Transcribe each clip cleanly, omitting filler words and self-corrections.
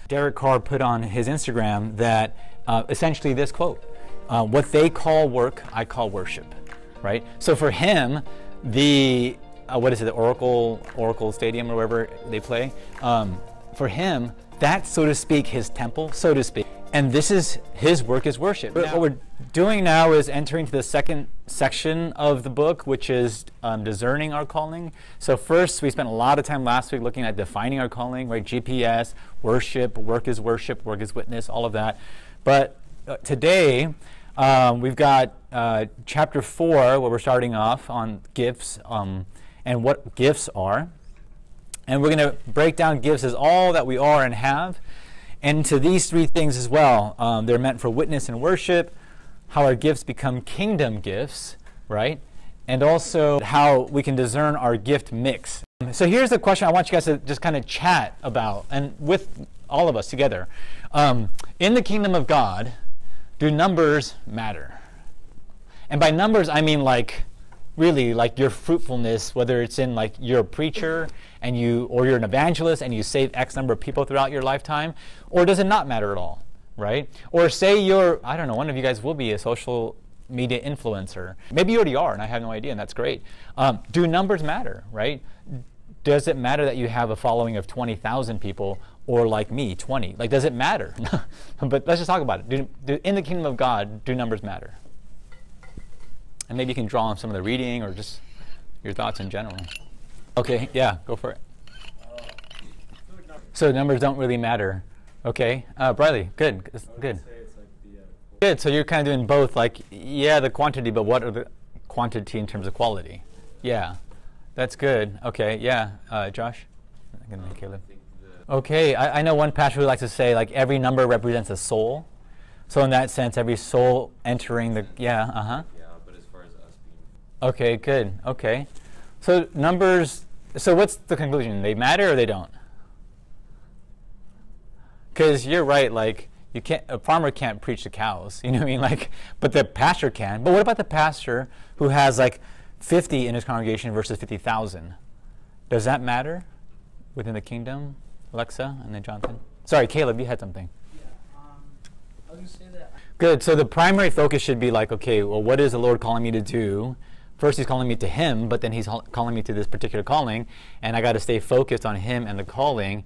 Derek Carr put on his Instagram that essentially this quote, what they call work, I call worship, right? So for him, the, what is it, the Oracle Stadium or wherever they play, for him, that's, so to speak, his temple, so to speak. And this is, his work is worship. Now, what we're doing now is entering to the second section of the book, which is discerning our calling. So first, we spent a lot of time last week looking at defining our calling, right? GPS, worship, work is witness, all of that. But today, we've got chapter 4, where we're starting off on gifts and what gifts are. And we're going to break down gifts as all that we are and have. And to these three things as well. They're meant for witness and worship, how our gifts become kingdom gifts, right? And also how we can discern our gift mix. So here's the question I want you guys to just kind of chat about, and with all of us together. In the kingdom of God, do numbers matter? And by numbers, I mean like, really, like your fruitfulness, whether it's in like you're a preacher and or you're an evangelist and you save X number of people throughout your lifetime, or does it not matter at all, right? Or say you're, I don't know, one of you guys will be a social media influencer. Maybe you already are, and I have no idea, and that's great. Do numbers matter, right? Does it matter that you have a following of 20,000 people, or like me, 20? Like, does it matter? But let's just talk about it. In the kingdom of God, do numbers matter? And maybe you can draw on some of the reading or just your thoughts in general. Okay, yeah, go for it. So numbers don't really matter. Okay, Briley, good, good. Good, so you're kind of doing both, like, yeah, the quantity, but what are the quantity in terms of quality? Yeah, that's good. Okay, yeah, Josh? And then Caleb. Okay, I know one pastor who likes to say, like, every number represents a soul. So in that sense, every soul entering the, yeah, okay, good. Okay. So numbers, so what's the conclusion? They matter or they don't? Because you're right, like, you can't, a farmer can't preach to cows, you know what I mean? Like, but the pastor can. But what about the pastor who has like 50 in his congregation versus 50,000? Does that matter within the kingdom? Alexa, and then Jonathan. Sorry, Caleb, you had something. Yeah, I was going to say that. Good. So the primary focus should be like, okay, well, what is the Lord calling me to do? First, he's calling me to him, but then he's calling me to this particular calling, and I got to stay focused on him and the calling.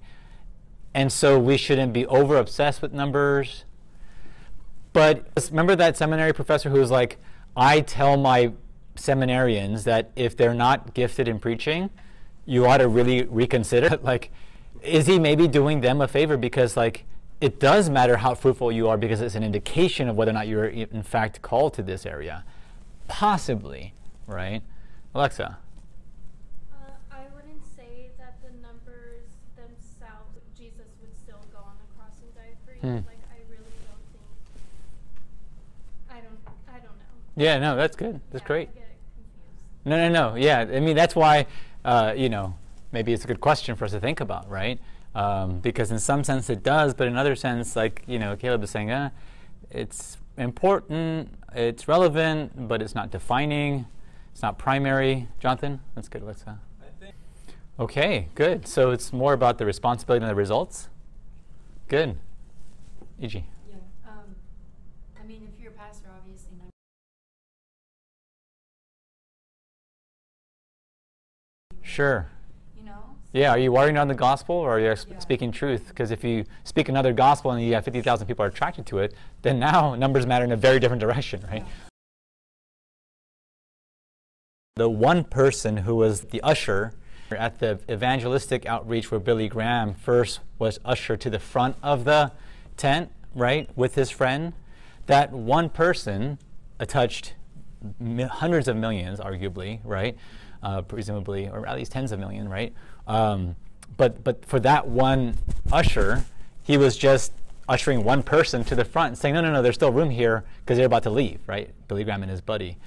And so we shouldn't be over obsessed with numbers. But remember that seminary professor who was like, I tell my seminarians that if they're not gifted in preaching, you ought to really reconsider. Like, is he maybe doing them a favor? Because like, it does matter how fruitful you are because it's an indication of whether or not you're in fact called to this area. Possibly. Right? Alexa? I wouldn't say that the numbers themselves, Jesus would still go on the cross and die for you. Like, I really don't think, I don't know. Yeah, no, that's good. That's great. I get confused. No. Yeah, I mean, that's why, you know, maybe it's a good question for us to think about, right? Because in some sense it does, but in other sense, like, you know, Caleb is saying, it's important, it's relevant, but it's not defining. It's not primary. Jonathan? That's good. Let's okay, good. So it's more about the responsibility than the results? Good. E.G. Yeah. I mean, if you're a pastor, obviously, Sure. you know? Yeah, are you watering on the gospel or are you speaking truth? Because if you speak another gospel and you have 50,000 people are attracted to it, then now numbers matter in a very different direction, right? Yeah. The one person who was the usher at the evangelistic outreach where Billy Graham first was usher to the front of the tent, right, with his friend, that one person touched hundreds of millions, arguably, right, presumably, or at least tens of millions, right? But for that one usher, he was just ushering one person to the front and saying, no, there's still room here because they're about to leave, right? Billy Graham and his buddy.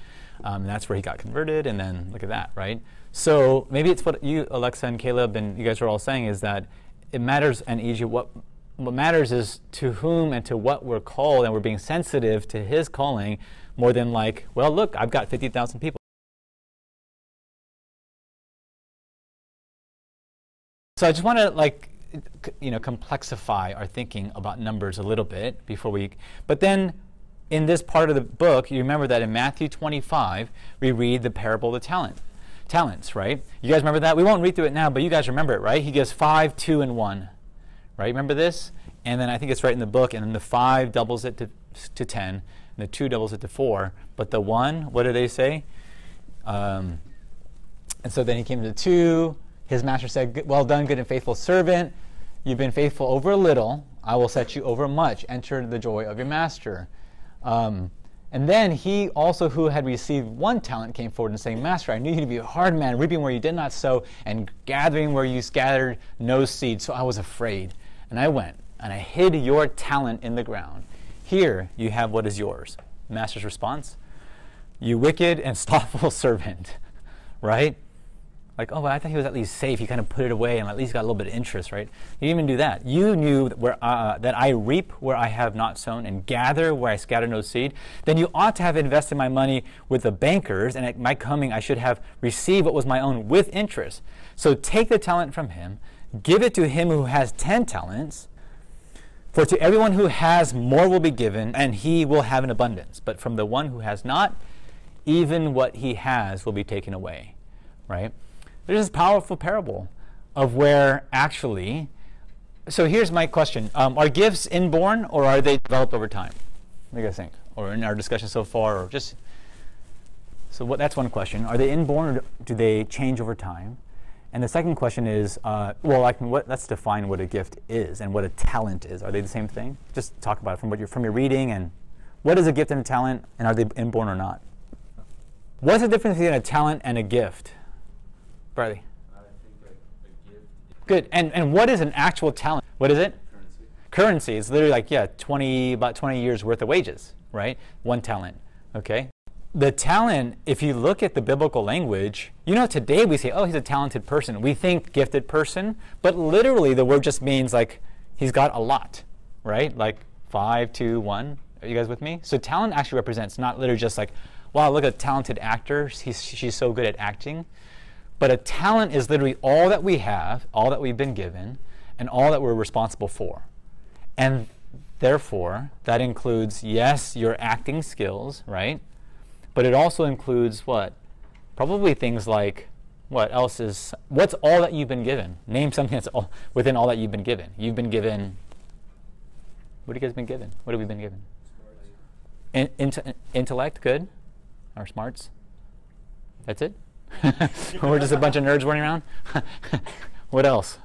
And that's where he got converted, and then look at that, right? So maybe it's what you, Alexa and Caleb, and you guys are all saying is that it matters, and E.G., what matters is to whom and to what we're called, and we're being sensitive to his calling more than like, well, look, I've got 50,000 people. So I just want to like complexify our thinking about numbers a little bit before we. But then, in this part of the book, you remember that in Matthew 25 we read the parable of the talents, right? You guys remember that? We won't read through it now, but you guys remember it, right? He gives 5, 2, and 1, right? Remember this? And then I think it's right in the book. And then the 5 doubles it to 10, and the 2 doubles it to 4. But the 1, what do they say? And so then he came to 2. His master said, "Well done, good and faithful servant. You've been faithful over a little. I will set you over much. Enter the joy of your master." And then he also, who had received 1 talent, came forward and saying, "Master, I knew you to be a hard man, reaping where you did not sow, and gathering where you scattered no seed. So I was afraid, and I went, and I hid your talent in the ground. Here you have what is yours." Master's response, "You wicked and slothful servant," right? Like, oh, well, I thought he was at least safe. He kind of put it away and at least got a little bit of interest, right? You didn't even do that. You knew that I reap where I have not sown and gather where I scatter no seed. Then you ought to have invested my money with the bankers, and at my coming I should have received what was my own with interest. So take the talent from him, give it to him who has 10 talents. For to everyone who has, more will be given, and he will have an abundance. But from the one who has not, even what he has will be taken away, right? There's this powerful parable of where actually, so here's my question. Are gifts inborn, or are they developed over time? What do you guys think? Or in our discussion so far, or just, so that's one question. Are they inborn, or do they change over time? And the second question is, let's define what a gift is and what a talent is. Are they the same thing? Just talk about it from your reading, and what is a gift and a talent, and are they inborn or not? What's the difference between a talent and a gift? Bradley? I think a gift. Good. And what is an actual talent? What is it? Currency. Currency. It's literally like, about 20 years worth of wages, right? 1 talent. Okay? The talent, if you look at the biblical language, today we say, oh, he's a talented person. We think gifted person, but literally the word just means like he's got a lot, right? Like 5, 2, 1. Are you guys with me? So talent actually represents not literally just like, wow, look at a talented actor. She's so good at acting. But a talent is literally all that we have, all that we've been given, and all that we're responsible for. And therefore, that includes, yes, your acting skills, right? But it also includes what? Probably things like, what's all that you've been given? Name something that's within all that you've been given. You've been given, what have you guys been given? What have we been given? Intellect, good. Our smarts. That's it? We're just a bunch of nerds running around? What else?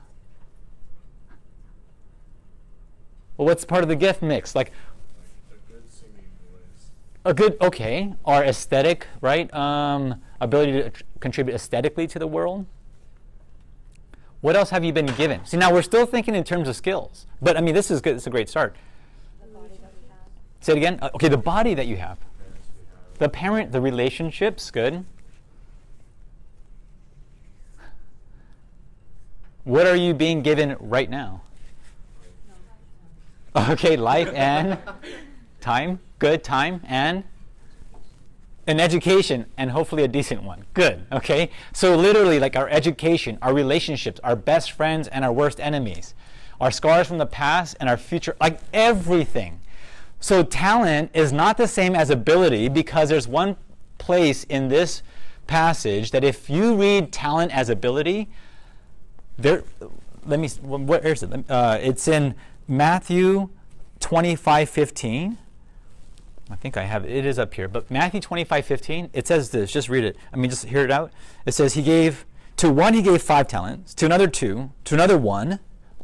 Well, what's part of the gift mix? Like a good singing voice. A good, okay. Our aesthetic, right? Ability to contribute aesthetically to the world. What else have you been given? See, now we're still thinking in terms of skills. But, I mean, this is good. This is a great start. The body that we have. Say it again. Okay, the body that you have. Parents we have. The relationships, good. What are you being given right now? Okay, life and time. Good, time and an education, and hopefully a decent one. Good, okay? So literally, like our education, our relationships, our best friends and our worst enemies, our scars from the past and our future, like everything. So talent is not the same as ability, because there's one place in this passage that if you read talent as ability, where is it? It's in Matthew 25:15. I think I have it. It is up here. But Matthew 25:15, it says this. Just read it. Just hear it out. It says, to one he gave 5 talents, to another 2, to another 1.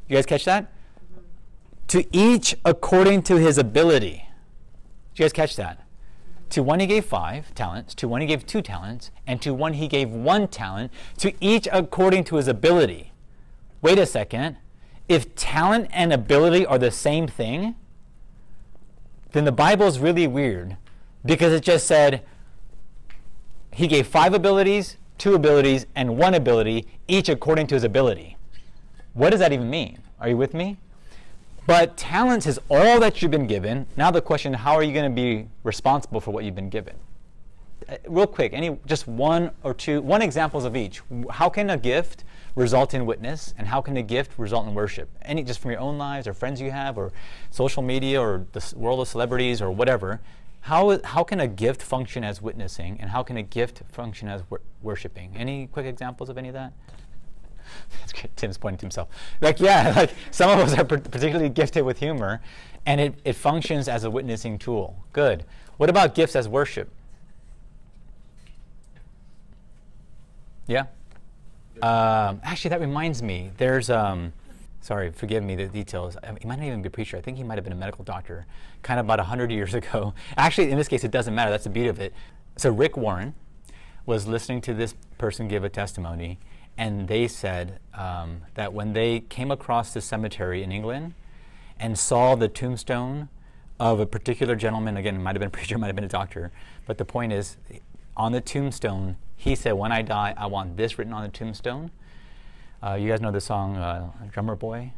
You guys catch that? Mm-hmm. To each according to his ability. Did you guys catch that? To one he gave 5 talents, to one he gave 2 talents, and to one he gave 1 talent, to each according to his ability. Wait a second. If talent and ability are the same thing, then the Bible is really weird, because it just said he gave 5 abilities, 2 abilities, and 1 ability, each according to his ability. What does that even mean? Are you with me? But talents is all that you've been given. Now the question, how are you going to be responsible for what you've been given? Real quick, just one examples of each. How can a gift result in witness, and how can a gift result in worship? Any, just from your own lives or friends you have or social media or the world of celebrities or whatever. How can a gift function as witnessing, and how can a gift function as worshiping? Any quick examples of any of that? That's great. Tim's pointing to himself. Like, yeah, like some of us are particularly gifted with humor, and it functions as a witnessing tool. Good. What about gifts as worship? Yeah? Actually, that reminds me. There's, sorry, forgive me the details. He might not even be a preacher. I think he might have been a medical doctor, kind of about 100 years ago. Actually, in this case, it doesn't matter. That's the beauty of it. So Rick Warren was listening to this person give a testimony, and they said that when they came across the cemetery in England and saw the tombstone of a particular gentleman, again, it might have been a preacher, might have been a doctor, but the point is, on the tombstone, he said, when I die, I want this written on the tombstone. You guys know the song, Drummer Boy?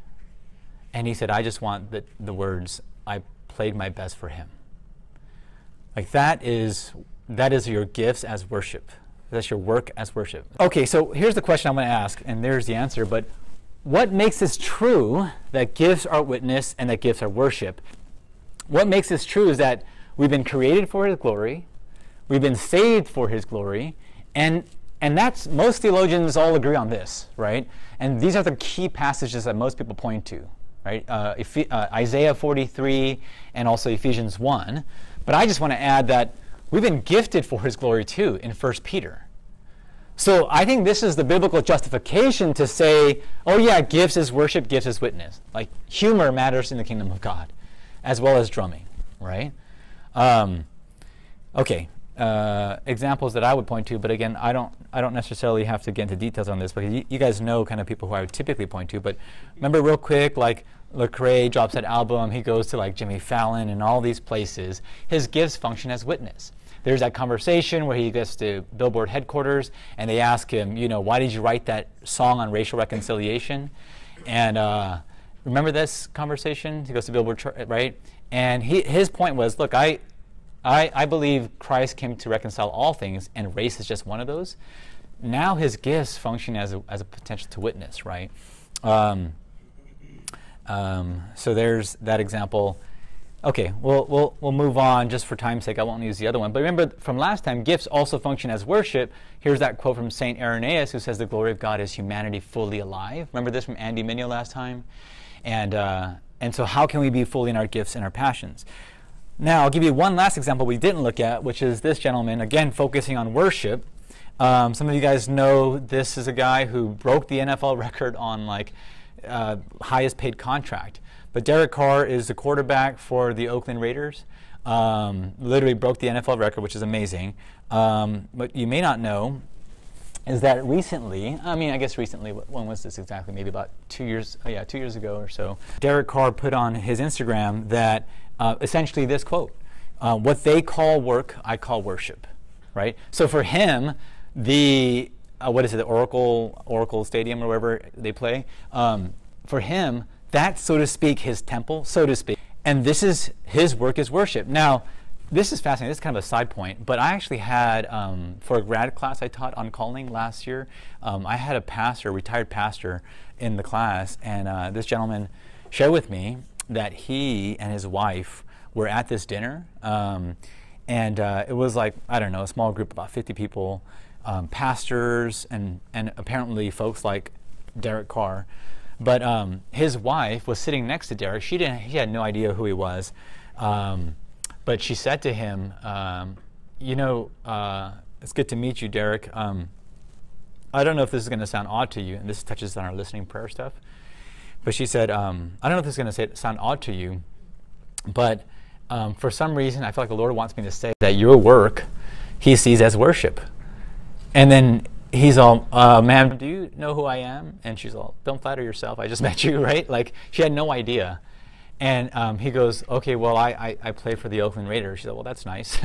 And he said, I just want the words, I played my best for him. Like that is your gifts as worship. That's your work as worship. Okay, so here's the question I'm going to ask, and there's the answer, but what makes this true that gifts are witness and that gifts are worship? What makes this true is that we've been created for His glory, we've been saved for His glory, and that's, most theologians all agree on this, right? And these are the key passages that most people point to, right? Isaiah 43 and also Ephesians 1. But I just want to add that we've been gifted for His glory too in 1 Peter. So I think this is the biblical justification to say, oh yeah, gifts is worship, gifts is witness. Like humor matters in the kingdom of God, as well as drumming, right? Okay. Examples that I would point to, but again, I don't necessarily have to get into details on this, because you guys know kind of people who I would typically point to. But remember, real quick, like Lecrae drops that album, he goes to like Jimmy Fallon and all these places. His gifts function as witness. There's that conversation where he gets to Billboard headquarters, and they ask him, why did you write that song on racial reconciliation? And remember this conversation? He goes to Billboard, right? And his point was, look, I believe Christ came to reconcile all things, and race is just one of those. Now his gifts function as a potential to witness, right? So there's that example. Okay, we'll move on just for time's sake. I won't use the other one. But remember from last time, gifts also function as worship. Here's that quote from St. Irenaeus, who says, the glory of God is humanity fully alive. Remember this from Andy Mineo last time? And so how can we be fully in our gifts and our passions? Now, I'll give you one last example we didn't look at, which is this gentleman, again, focusing on worship. Some of you guys know this is a guy who broke the NFL record on highest paid contract. But Derek Carr is the quarterback for the Oakland Raiders. Literally broke the NFL record, which is amazing. What you may not know is that recently, when was this exactly? Maybe about 2 years, 2 years ago or so. Derek Carr put on his Instagram that essentially this quote, what they call work, I call worship, right? So for him, the Oracle Stadium or wherever they play, for him, that's, so to speak, his temple, so to speak. And this is his work is worship. Now, this is fascinating. This is kind of a side point, but I actually had, for a grad class I taught on calling last year, I had a retired pastor in the class, and this gentleman shared with me that he and his wife were at this dinner, and it was like, I don't know, a small group, about 50 people, pastors, and apparently folks like Derek Carr. But his wife was sitting next to Derek. He had no idea who he was, but she said to him, it's good to meet you, Derek. I don't know if this is going to sound odd to you, and this touches on our listening prayer stuff. But she said, I don't know if this is going to sound odd to you, but for some reason, I feel like the Lord wants me to say that your work He sees as worship. And then he's all, ma'am, do you know who I am? And she's all, don't flatter yourself. I just met you, right? Like, she had no idea. And he goes, okay, well, I play for the Oakland Raiders. She said, well, that's nice.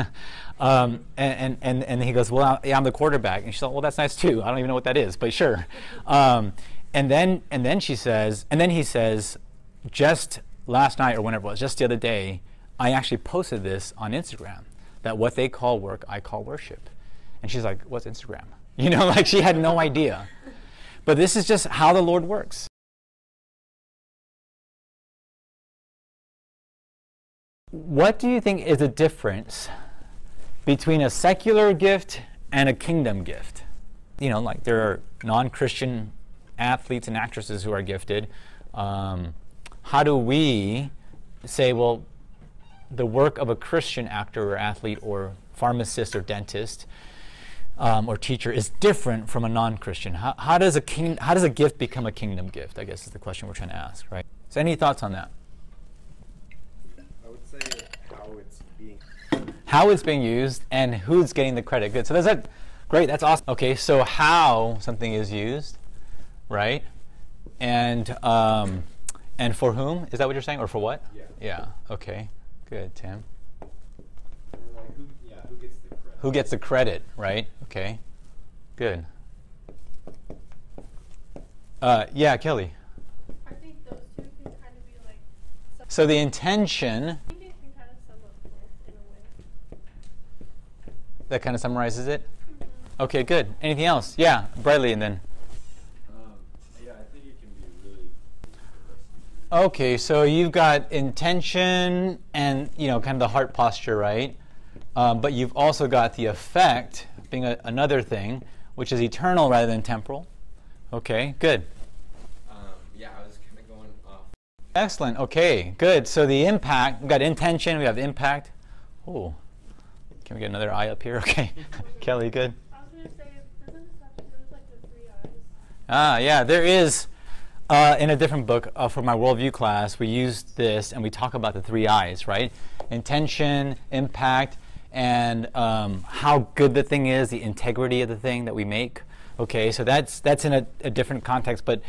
And he goes, well, yeah, I'm the quarterback. And she said, well, that's nice too. I don't even know what that is, but sure. And then he says, just last night or whenever it was, just the other day, I actually posted this on Instagram, that what they call work, I call worship. And she's like, what's Instagram? You know, like she had no idea. But this is just how the Lord works. What do you think is the difference between a secular gift and a kingdom gift? You know, like there are non-Christian athletes and actresses who are gifted. How do we say, well, the work of a Christian actor or athlete or pharmacist or dentist or teacher is different from a non-Christian? How does a gift become a kingdom gift, I guess is the question we're trying to ask, right? So any thoughts on that? I would say how it's being used and who's getting the credit. Good. So that's that. Great. That's awesome. Okay. So how something is used, right? And for whom? Is that what you're saying, or for what? Yeah. Yeah. Okay. Good, Tim. Who gets the credit? Who gets the credit, right? Okay. Good. Yeah, Kelly. I think those two can kind of be like. So the intention. I think it can kind of sum up both in a way. That kind of summarizes it. Okay, good. Anything else? Yeah, Bradley, and then. I think it can be really. Okay, so you've got intention and kind of the heart posture, right? But you've also got the effect being another thing, which is eternal rather than temporal. Okay, good. I was kind of going off. Excellent. Okay, good. So the impact, we've got intention, we have impact. Oh, can we get another eye up here? Okay, Kelly, good. I was going to say, doesn't this have to do with like the 3 eyes? Ah, yeah, there is. In a different book for my worldview class, we used this and we talk about the 3 eyes, right? Intention, impact, and how good the thing is, the integrity of the thing that we make. Okay, so that's in a different context, but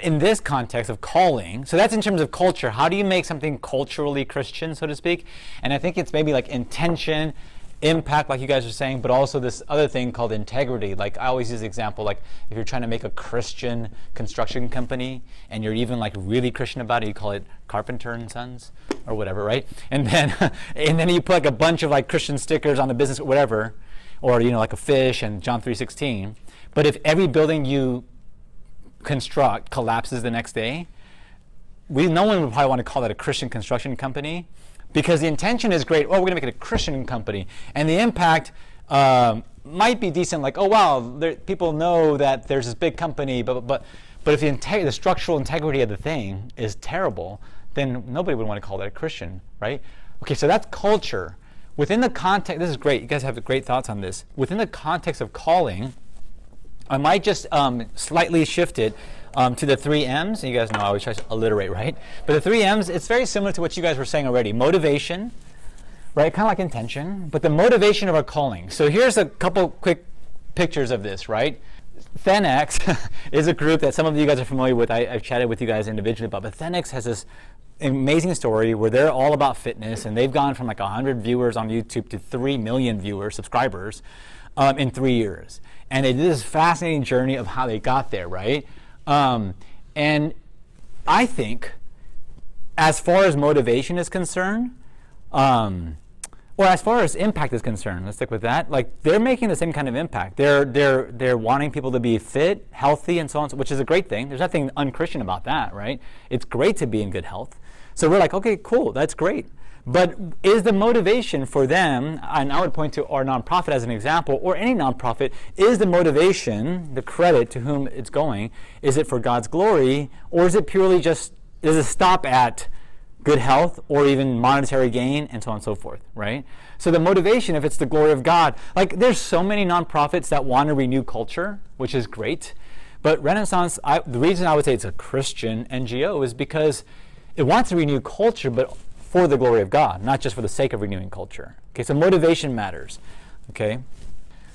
in this context of calling, so that's in terms of culture. How do you make something culturally Christian, so to speak? And I think it's maybe like intention, impact, like you guys are saying, but also this other thing called integrity. Like I always use the example, like if you're trying to make a Christian construction company and you're even like really Christian about it, you call it Carpenter and Sons or whatever, right? And then you put like a bunch of like Christian stickers on the business or whatever, or like a fish and John 3:16. But if every building you construct collapses the next day, no one would probably want to call that a Christian construction company. Because the intention is great. Oh, we're going to make it a Christian company. And the impact might be decent, like, oh, wow, people know that there's this big company. But if the structural integrity of the thing is terrible, then nobody would want to call that a Christian, right? Okay, so that's culture. Within the context, this is great. You guys have great thoughts on this. Within the context of calling, I might just slightly shift it to the 3 M's. You guys know I always try to alliterate, right? But the 3 M's, it's very similar to what you guys were saying already. Motivation, right? Kind of like intention, but the motivation of our calling. So here's a couple quick pictures of this, right? ThenX is a group that some of you guys are familiar with. I've chatted with you guys individually about, but ThenX has this amazing story where they're all about fitness, and they've gone from like 100 viewers on YouTube to 3 million subscribers in 3 years. And they did this fascinating journey of how they got there, right? And I think, as far as motivation is concerned, or as far as impact is concerned, let's stick with that. Like they're making the same kind of impact. They're wanting people to be fit, healthy, and so on, which is a great thing. There's nothing unchristian about that, right? It's great to be in good health. So we're like, okay, cool, that's great. But is the motivation for them, and I would point to our nonprofit as an example, or any nonprofit, is the motivation, the credit to whom it's going, is it for God's glory, or is it purely just, does it stop at good health or even monetary gain and so on and so forth, right? So the motivation, if it's the glory of God, like there's so many nonprofits that want to renew culture, which is great. But Renaissance, the reason I would say it's a Christian NGO is because it wants to renew culture, but for the glory of God, not just for the sake of renewing culture. Okay, so motivation matters. Okay.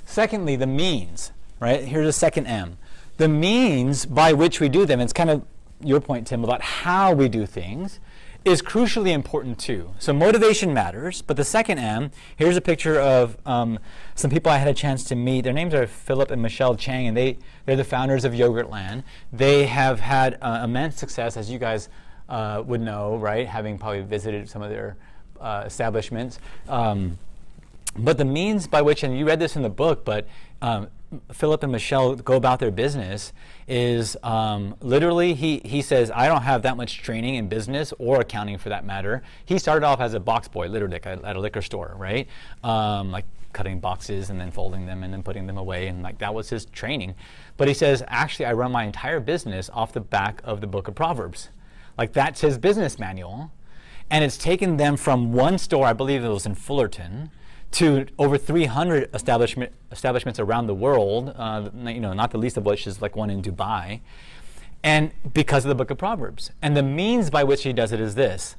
Secondly, the means, right? Here's a second M. The means by which we do them, it's kind of your point, Tim, about how we do things, is crucially important too. So motivation matters, but the second M, here's a picture of some people I had a chance to meet. Their names are Phillip and Michelle Chang, and they're the founders of Yogurtland. They have had immense success, as you guys would know, right, having probably visited some of their establishments. But the means by which, and you read this in the book, but Philip and Michelle go about their business is literally he says, I don't have that much training in business or accounting for that matter. He started off as a box boy, literally at a liquor store, right? Like cutting boxes and then folding them and then putting them away, and like that was his training. But he says, actually, I run my entire business off the back of the book of Proverbs. Like that's his business manual. And it's taken them from one store, I believe it was in Fullerton, to over 300 establishments around the world, not the least of which is like one in Dubai, and because of the book of Proverbs. And the means by which he does it is this.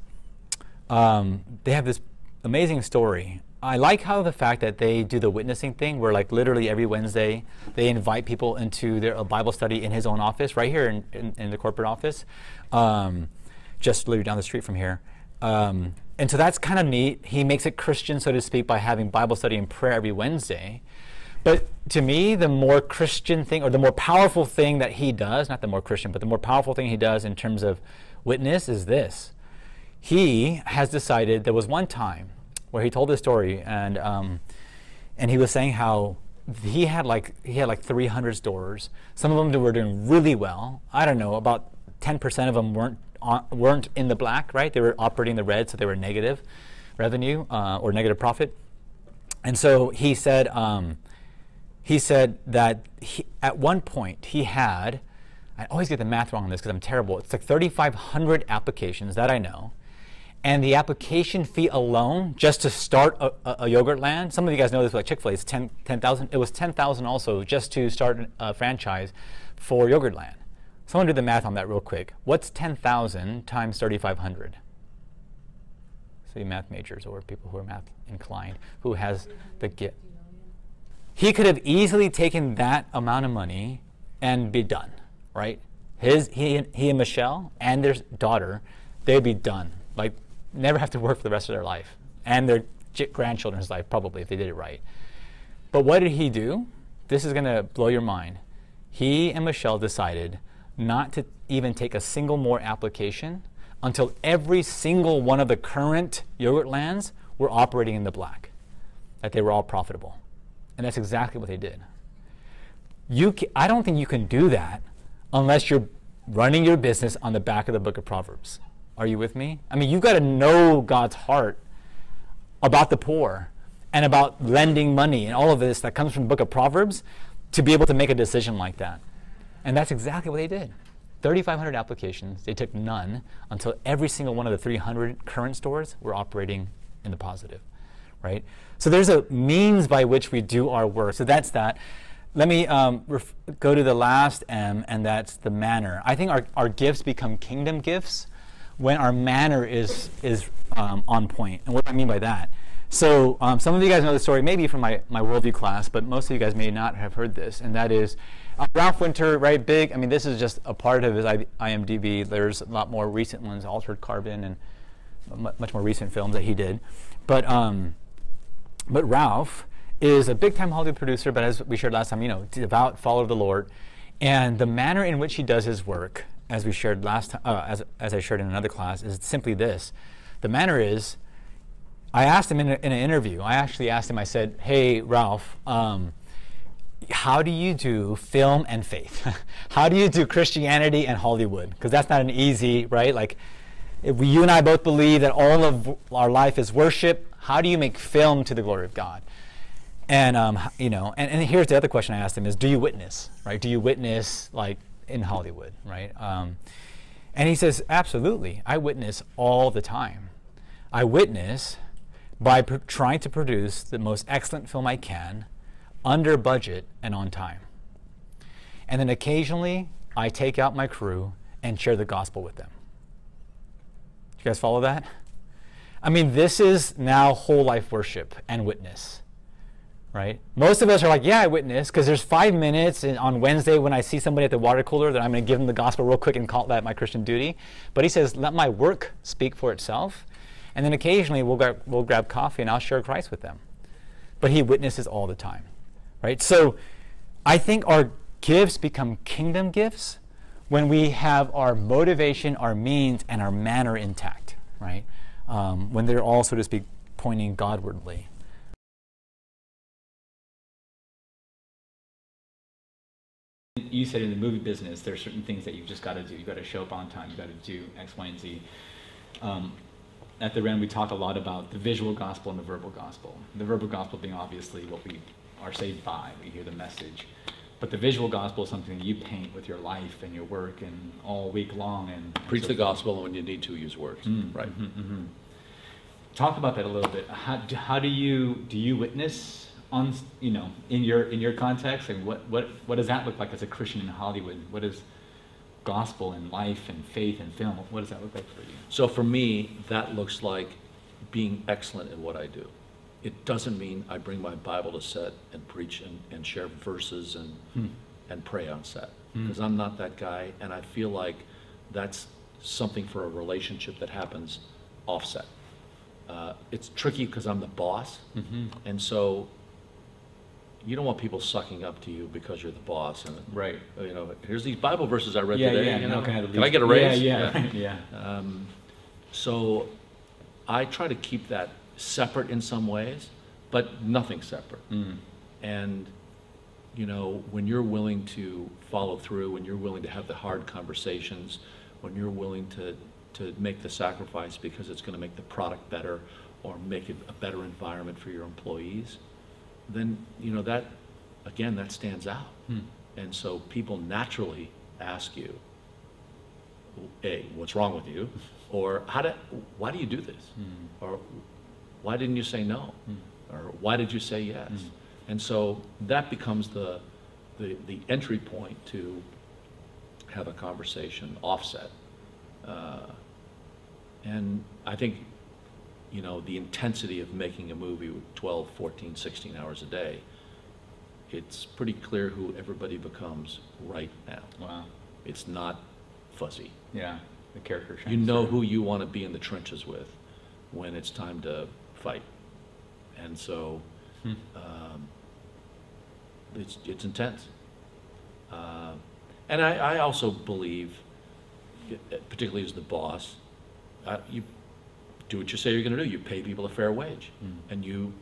They have this amazing story. I like how the fact that they do the witnessing thing, where like literally every Wednesday they invite people into their Bible study in his own office, right here in the corporate office, just literally down the street from here. And so that's kind of neat. He makes it Christian, so to speak, by having Bible study and prayer every Wednesday. But to me, the more Christian thing, or the more powerful thing that he does, not the more Christian, but the more powerful thing he does in terms of witness is this. He has decided, there was one time where he told this story, and he was saying how he had like 300 stores. Some of them were doing really well. I don't know, about 10% of them weren't in the black, right? They were operating the red, so they were negative revenue or negative profit. And so he said that at one point he had, I always get the math wrong on this because I'm terrible. It's like 3,500 applications that I know. And the application fee alone, just to start a Yogurtland, some of you guys know this, like Chick-fil-A, it's 10,000. It was 10,000 also just to start a franchise for Yogurtland. Someone do the math on that real quick. What's 10,000 times 3,500? So you math majors or people who are math inclined, who has the gift. He could have easily taken that amount of money and be done, right? He and Michelle and their daughter, they'd be done. Like, never have to work for the rest of their life. And their grandchildren's life, probably, if they did it right. But what did he do? This is going to blow your mind. He and Michelle decided not to even take a single more application until every single one of the current Yogurtlands were operating in the black, that they were all profitable. And that's exactly what they did. I don't think you can do that unless you're running your business on the back of the book of Proverbs. Are you with me? I mean, you've got to know God's heart about the poor and about lending money and all of this that comes from the book of Proverbs to be able to make a decision like that. And that's exactly what they did. 3,500 applications. They took none until every single one of the 300 current stores were operating in the positive, right? So there's a means by which we do our work. So that's that. Let me go to the last M, and that's the manner. I think our gifts become kingdom gifts when our manner is on point. And what do I mean by that? So some of you guys know the story, maybe from my worldview class, but most of you guys may not have heard this, and that is Ralph Winter, right, big. I mean, this is just a part of his IMDb. There's a lot more recent ones, Altered Carbon, and much more recent films that he did. But Ralph is a big-time Hollywood producer, but as we shared last time, devout follower of the Lord. And the manner in which he does his work, as we shared last time, as I shared in another class, is simply this. The manner is, I asked him in an interview, I said, hey, Ralph, how do you do film and faith? How do you do Christianity and Hollywood? Because that's not an easy, right? Like, if you and I both believe that all of our life is worship, how do you make film to the glory of God? And, and here's the other question I asked him is, do you witness, right? Do you witness, like, in Hollywood, right? And he says, absolutely. I witness all the time. I witness by trying to produce the most excellent film I can, under budget and on time. And then occasionally, I take out my crew and share the gospel with them. You guys follow that? I mean, this is now whole life worship and witness, right? Most of us are like, yeah, I witness, because there's 5 minutes on Wednesday when I see somebody at the water cooler that I'm going to give them the gospel real quick and call that my Christian duty. But he says, let my work speak for itself. And then occasionally, we'll grab coffee and I'll share Christ with them. But he witnesses all the time. Right? So I think our gifts become kingdom gifts when we have our motivation, our means, and our manner intact, right? When they're all, so to speak, pointing Godwardly. you said in the movie business, there are certain things that you've just got to do. You've got to show up on time. You've got to do X, Y, and Z. At the Ren, we talk a lot about the visual gospel and the verbal gospel. The verbal gospel being obviously what we are saved by. We hear the message. But the visual gospel is something that you paint with your life and your work and all week long. And Preach so the gospel, and when you need to, use words. Right. Talk about that a little bit. How do you witness on, you know, in your context, and what does that look like as a Christian in Hollywood? What is gospel and life and faith and film? What does that look like for you? So for me, that looks like being excellent in what I do. It doesn't mean I bring my Bible to set and preach and share verses and pray on set, because I'm not that guy, and I feel like that's something for a relationship that happens offset. It's tricky because I'm the boss, and so you don't want people sucking up to you because you're the boss. And Right. you know, here's these Bible verses I read Yeah, today. yeah. You know, No, can I get a raise? Yeah, yeah. So I try to keep that separate in some ways, but nothing separate. And you know, when you're willing to follow through, when you're willing to have the hard conversations, when you're willing to make the sacrifice because it's going to make the product better or make it a better environment for your employees, then you know that, again, that stands out. And so people naturally ask you, A, what's wrong with you? Or why do you do this? Or why didn't you say no? Or why did you say yes? And so that becomes the entry point to have a conversation offset. And I think, you know, the intensity of making a movie with 12, 14, 16 hours a day, it's pretty clear who everybody becomes right now. Wow. It's not fuzzy. Yeah. The character. You know who you want to be in the trenches with when it's time to fight. And so it's intense. And I also believe, particularly as the boss, you do what you say you're going to do. You pay people a fair wage, and you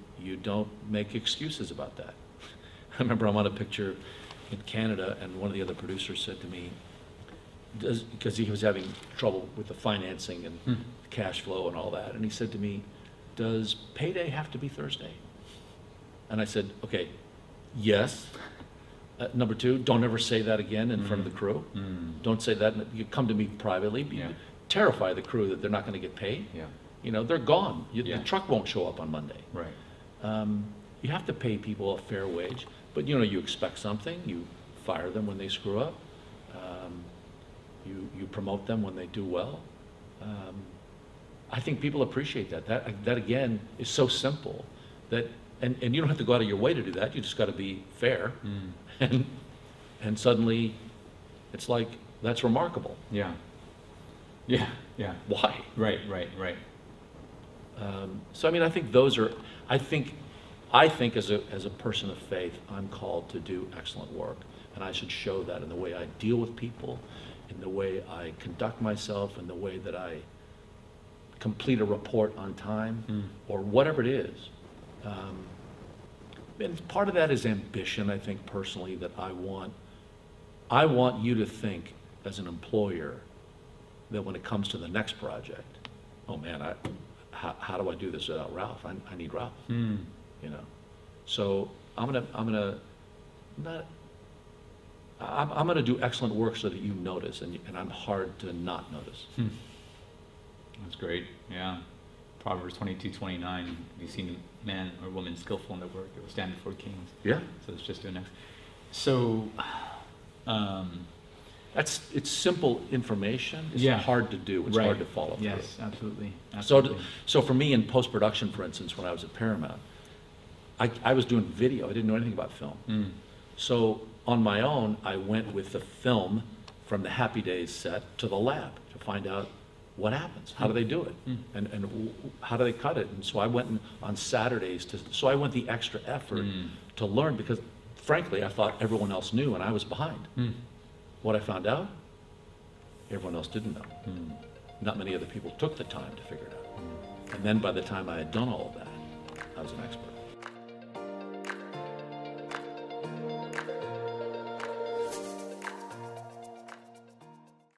don't make excuses about that. I remember I'm on a picture in Canada, and one of the other producers said to me, because he was having trouble with the financing and cash flow and all that, and he said to me, does payday have to be Thursday? And I said, okay, yes. Number two, don't ever say that again in front of the crew. Don't say that. You come to me privately. Terrify the crew that they're not going to get paid. You know, they're gone. The truck won't show up on Monday. Right. You have to pay people a fair wage, but you know, you expect something. You fire them when they screw up. You promote them when they do well. I think people appreciate that. That again is so simple that, and you don't have to go out of your way to do that. You just got to be fair, and suddenly, it's like that's remarkable. Yeah. Why? Right. So I mean, I think those are. I think as a person of faith, I'm called to do excellent work, and I should show that in the way I deal with people, in the way I conduct myself, in the way that I complete a report on time, or whatever it is. And part of that is ambition, I think, personally, that I want you to think as an employer that when it comes to the next project, oh man, how do I do this without Ralph? I need Ralph. You know, so I'm gonna do excellent work so that you notice, and I'm hard to not notice. That's great. Yeah. Proverbs 22:29. You've seen a man or woman skillful in their work, it will stand before kings. Yeah. So it's just doing next. So, it's simple information. It's hard to do. It's Right. hard to follow through. Yes, absolutely. So for me in post-production, for instance, when I was at Paramount, I was doing video. I didn't know anything about film. So on my own, I went with the film from the Happy Days set to the lab to find out what happens. How do they do it? And how do they cut it? And so I went on Saturdays so I went the extra effort to learn, because frankly, I thought everyone else knew and I was behind. What I found out, everyone else didn't know. Not many other people took the time to figure it out. And then by the time I had done all of that, I was an expert.